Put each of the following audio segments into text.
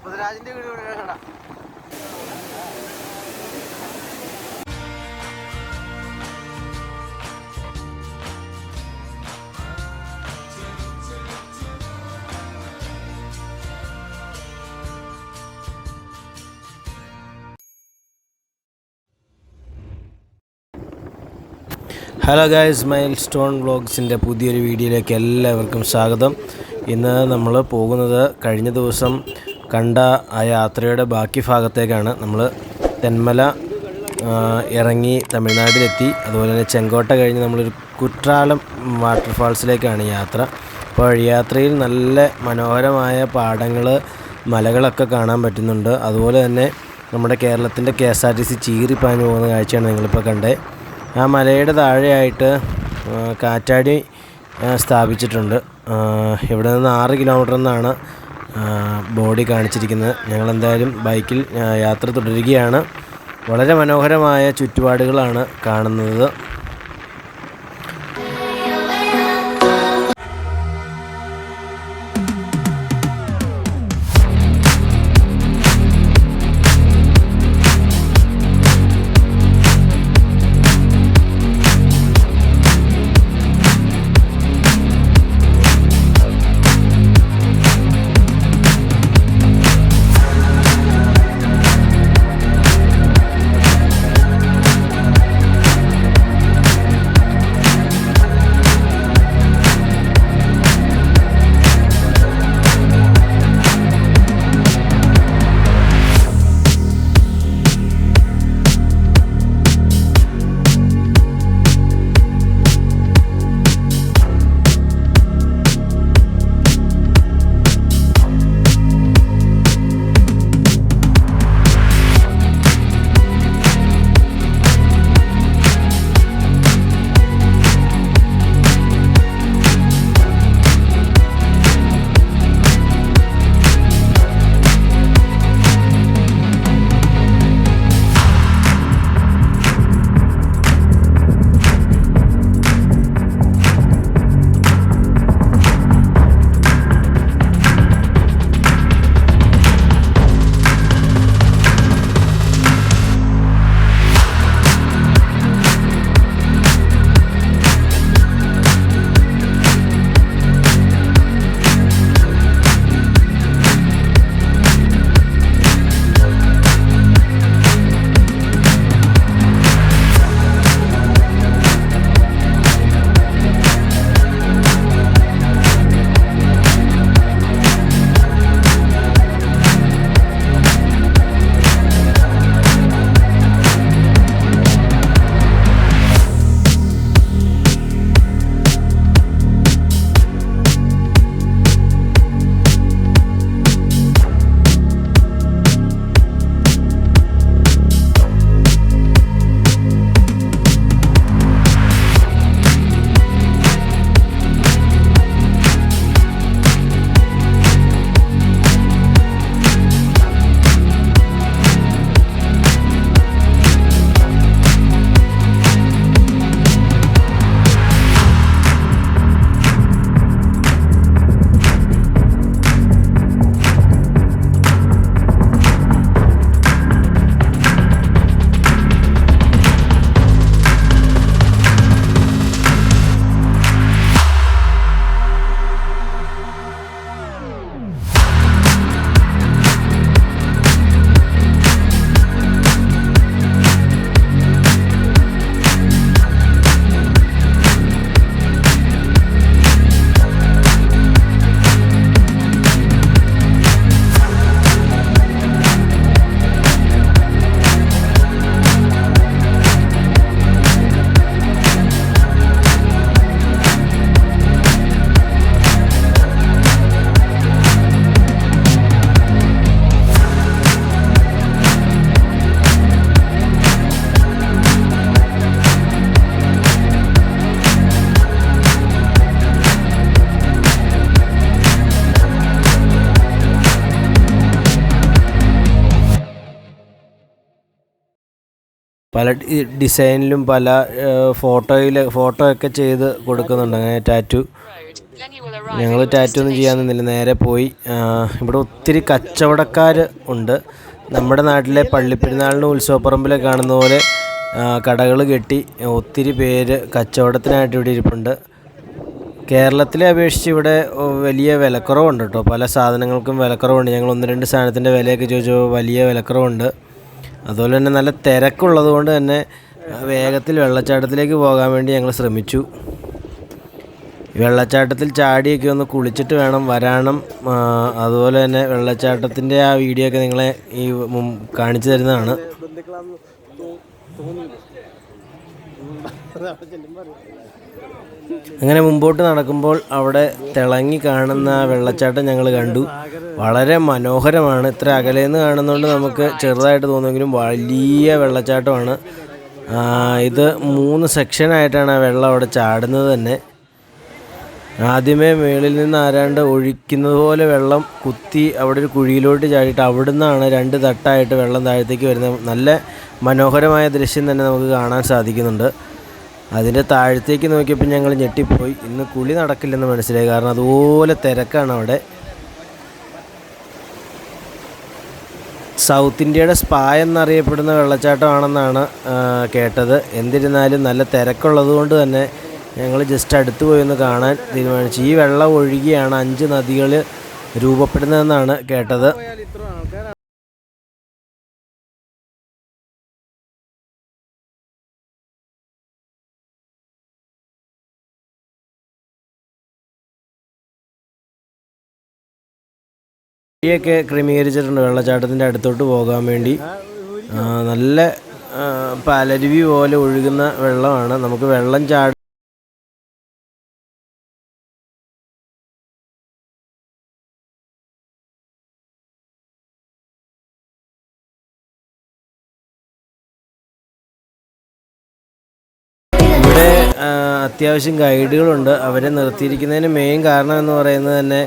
മുതലാജിന്റെ വീട് ഇവിടെ കട. ഹലോ ഗായ്സ്, മൈൽ സ്റ്റോൺ വ്ളോഗ്സിൻ്റെ പുതിയൊരു വീഡിയോയിലേക്ക് എല്ലാവർക്കും സ്വാഗതം. ഇന്ന് നമ്മൾ പോകുന്നത് കഴിഞ്ഞ ദിവസം കണ്ട ആ യാത്രയുടെ ബാക്കി ഭാഗത്തേക്കാണ്. നമ്മൾ തെന്മല ഇറങ്ങി തമിഴ്നാട്ടിലെത്തി. അതുപോലെ തന്നെ ചെങ്കോട്ട കഴിഞ്ഞ് നമ്മളൊരു കുട്രാലം വാട്ടർഫാൾസിലേക്കാണ് യാത്ര. അപ്പോൾ യാത്രയിൽ നല്ല മനോഹരമായ പാടങ്ങൾ, മലകളൊക്കെ കാണാൻ പറ്റുന്നുണ്ട്. അതുപോലെ തന്നെ നമ്മുടെ കേരളത്തിൻ്റെ KSRTC ചീറിപ്പാഞ്ഞു പോകുന്ന കാഴ്ചയാണ് നിങ്ങളിപ്പോൾ കണ്ടത്. ആ മലയുടെ താഴെയായിട്ട് കാറ്റാടി സ്ഥാപിച്ചിട്ടുണ്ട്. ഇവിടെ നിന്ന് 6 കിലോമീറ്റർ എന്നാണ് ബോർഡിൽ കാണിച്ചിരിക്കുന്നത്. ഞങ്ങളെന്തായാലും ബൈക്കിൽ യാത്ര തുടരുകയാണ്. വളരെ മനോഹരമായ ചുറ്റുപാടുകളാണ് കാണുന്നത്. പല ഡിസൈനിലും പല ഫോട്ടോ ഒക്കെ ചെയ്ത് കൊടുക്കുന്നുണ്ട്. അങ്ങനെ ടാറ്റു ഞങ്ങൾ ടാറ്റു ഒന്നും ചെയ്യാൻ നിന്നില്ല, നേരെ പോയി. ഇവിടെ ഒത്തിരി കച്ചവടക്കാർ ഉണ്ട്. നമ്മുടെ നാട്ടിലെ പള്ളിപ്പെരുന്നാളിന് ഉത്സവപ്പറമ്പിലെ കാണുന്ന പോലെ കടകൾ കെട്ടി ഒത്തിരി പേര് കച്ചവടത്തിനായിട്ട് ഇവിടെ ഇരിപ്പുണ്ട്. കേരളത്തിലെ അപേക്ഷിച്ച് ഇവിടെ വലിയ വിലക്കുറവുണ്ട് കേട്ടോ. പല സാധനങ്ങൾക്കും വിലക്കുറവുണ്ട്. ഞങ്ങൾ 1-2 സാധനത്തിൻ്റെ വിലയൊക്കെ ചോദിച്ചപ്പോൾ വലിയ വിലക്കുറവുണ്ട്. അതുപോലെ തന്നെ നല്ല തിരക്കുള്ളത് കൊണ്ട് തന്നെ വേഗത്തിൽ വെള്ളച്ചാട്ടത്തിലേക്ക് പോകാൻ വേണ്ടി ഞങ്ങൾ ശ്രമിച്ചു. വെള്ളച്ചാട്ടത്തിൽ ചാടിയൊക്കെ ഒന്ന് കുളിച്ചിട്ട് വേണം വരാനും. അതുപോലെ തന്നെ വെള്ളച്ചാട്ടത്തിൻ്റെ ആ വീഡിയോ ഒക്കെ നിങ്ങളെ ഈ കാണിച്ചു തരുന്നതാണ്. അങ്ങനെ മുമ്പോട്ട് നടക്കുമ്പോൾ അവിടെ തിളങ്ങി കാണുന്ന വെള്ളച്ചാട്ടം ഞങ്ങൾ കണ്ടു. വളരെ മനോഹരമാണ്. ഇത്ര അകലേന്ന് കാണുന്നതുകൊണ്ട് നമുക്ക് ചെറുതായിട്ട് തോന്നുമെങ്കിലും വലിയ വെള്ളച്ചാട്ടമാണ്. ഇത് 3 സെക്ഷനായിട്ടാണ് ആ വെള്ളം അവിടെ ചാടുന്നത് തന്നെ. ആദ്യമേ മുകളിൽ നിന്ന് ആരാണ്ട് ഒഴിക്കുന്നത് പോലെ വെള്ളം കുത്തി അവിടെ ഒരു കുഴിയിലോട്ട് ചാടിയിട്ട് അവിടെ നിന്നാണ് 2 തട്ടായിട്ട് വെള്ളം താഴത്തേക്ക് വരുന്നത്. നല്ല മനോഹരമായ ദൃശ്യം തന്നെ നമുക്ക് കാണാൻ സാധിക്കുന്നുണ്ട്. അതിൻ്റെ താഴത്തേക്ക് നോക്കിയപ്പോൾ ഞങ്ങൾ ഞെട്ടിപ്പോയി. ഇന്ന് കുളി നടക്കില്ലെന്ന് മനസ്സിലായി, കാരണം അതുപോലെ തിരക്കാണ് അവിടെ. സൗത്ത് ഇന്ത്യയുടെ സ്പാ എന്നറിയപ്പെടുന്ന വെള്ളച്ചാട്ടമാണെന്നാണ് കേട്ടത്. എന്നിരുന്നാലും നല്ല തിരക്കുള്ളത് കൊണ്ട് തന്നെ ഞങ്ങൾ ജസ്റ്റ് അടുത്ത് പോയി ഒന്ന് കാണാൻ തീരുമാനിച്ചു. ഈ വെള്ളം ഒഴുകിയാണ് 5 നദികൾ രൂപപ്പെടുന്നതെന്നാണ് കേട്ടത്. വഴിയൊക്കെ ക്രമീകരിച്ചിട്ടുണ്ട് വെള്ളച്ചാട്ടത്തിൻ്റെ അടുത്തോട്ട് പോകാൻ വേണ്ടി. നല്ല പാലരുവി പോലെ ഒഴുകുന്ന വെള്ളമാണ്. നമുക്ക് വെള്ളം ഇവിടെ അത്യാവശ്യം ഗൈഡുകളുണ്ട്. അവരെ നിർത്തിയിരിക്കുന്നതിന് മെയിൻ കാരണം എന്ന് പറയുന്നത് തന്നെ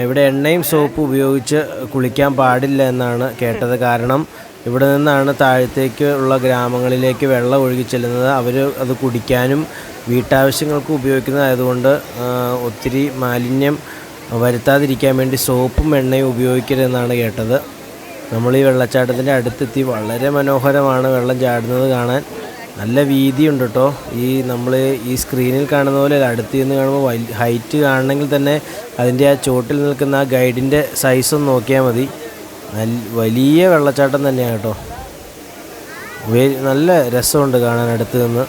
ഇവിടെ എണ്ണയും സോപ്പും ഉപയോഗിച്ച് കുളിക്കാൻ പാടില്ല എന്നാണ് കേട്ടത്. കാരണം ഇവിടെ നിന്നാണ് താഴത്തേക്ക് ഉള്ള ഗ്രാമങ്ങളിലേക്ക് വെള്ളം ഒഴുകി ചെല്ലുന്നത്. അവർ അത് കുടിക്കാനും വീട്ടാവശ്യങ്ങൾക്കും ഉപയോഗിക്കുന്നതായതുകൊണ്ട് ഒത്തിരി മാലിന്യം വരുത്താതിരിക്കാൻ വേണ്ടി സോപ്പും എണ്ണയും ഉപയോഗിക്കരുതെന്നാണ് കേട്ടത്. നമ്മൾ ഈ വെള്ളച്ചാട്ടത്തിൻ്റെ അടുത്തെത്തി. വളരെ മനോഹരമാണ് വെള്ളം ചാടുന്നത് കാണാൻ. നല്ല വീതിയുണ്ട് കേട്ടോ. നമ്മൾ ഈ സ്ക്രീനിൽ കാണുന്ന പോലെ അടുത്ത് നിന്ന് കാണുമ്പോൾ ഹൈറ്റ് കാണണമെങ്കിൽ തന്നെ അതിൻ്റെ ആ ചോട്ടിൽ നിൽക്കുന്ന ആ ഗൈഡിൻ്റെ സൈസൊന്ന് നോക്കിയാൽ മതി. വലിയ വെള്ളച്ചാട്ടം തന്നെയാണ് കേട്ടോ. നല്ല രസമുണ്ട് കാണാൻ അടുത്ത് നിന്ന്.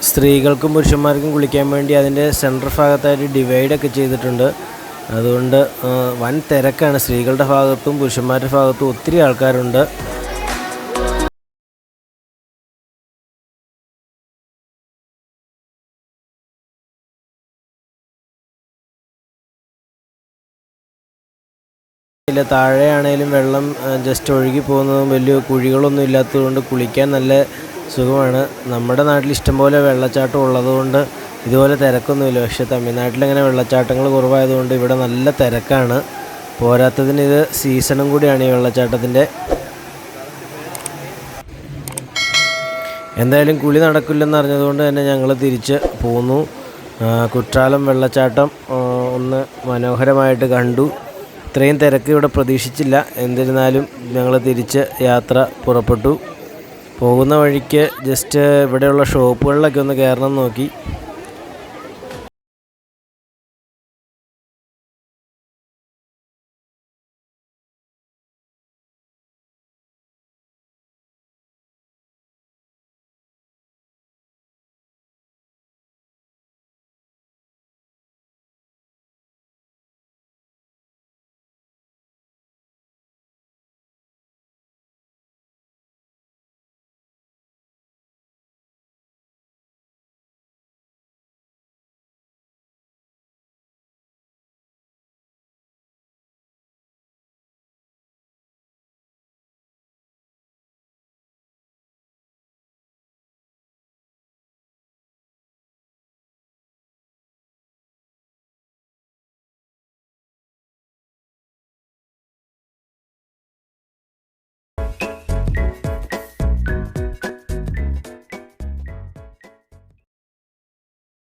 സ്ത്രീകൾക്കും പുരുഷന്മാർക്കും കുളിക്കാൻ വേണ്ടി അതിൻ്റെ സെൻട്രൽ ഭാഗത്തായിട്ട് ഡിവൈഡൊക്കെ ചെയ്തിട്ടുണ്ട്. അതുകൊണ്ട് വൻ തിരക്കാണ്. സ്ത്രീകളുടെ ഭാഗത്തും പുരുഷന്മാരുടെ ഭാഗത്തും ഒത്തിരി ആൾക്കാരുണ്ട്. താഴെയാണേലും വെള്ളം ജസ്റ്റ് ഒഴുകി പോകുന്നതും വലിയ കുഴികളൊന്നും ഇല്ലാത്തതുകൊണ്ട് കുളിക്കാൻ നല്ല സുഖമാണ്. നമ്മുടെ നാട്ടിൽ ഇഷ്ടംപോലെ വെള്ളച്ചാട്ടം ഉള്ളതുകൊണ്ട് ഇതുപോലെ തിരക്കൊന്നുമില്ല. പക്ഷേ തമിഴ്നാട്ടിലങ്ങനെ വെള്ളച്ചാട്ടങ്ങൾ കുറവായതുകൊണ്ട് ഇവിടെ നല്ല തിരക്കാണ്. പോരാത്തതിന് ഇത് സീസണും കൂടിയാണ് ഈ വെള്ളച്ചാട്ടത്തിൻ്റെ. എന്തായാലും കുളി നടക്കില്ലെന്ന് അറിഞ്ഞതുകൊണ്ട് തന്നെ ഞങ്ങൾ തിരിച്ച് പോന്നു. കുറ്റാലം വെള്ളച്ചാട്ടം ഒന്ന് മനോഹരമായിട്ട് കണ്ടു. ഇത്രയും തിരക്ക് ഇവിടെ പ്രതീക്ഷിച്ചില്ല. എന്നിരുന്നാലും ഞങ്ങൾ തിരിച്ച് യാത്ര പുറപ്പെട്ടു. പോകുന്ന വഴിക്ക് ജസ്റ്റ് ഇവിടെയുള്ള ഷോപ്പുകളിലൊക്കെ ഒന്ന് കയറണം നോക്കി.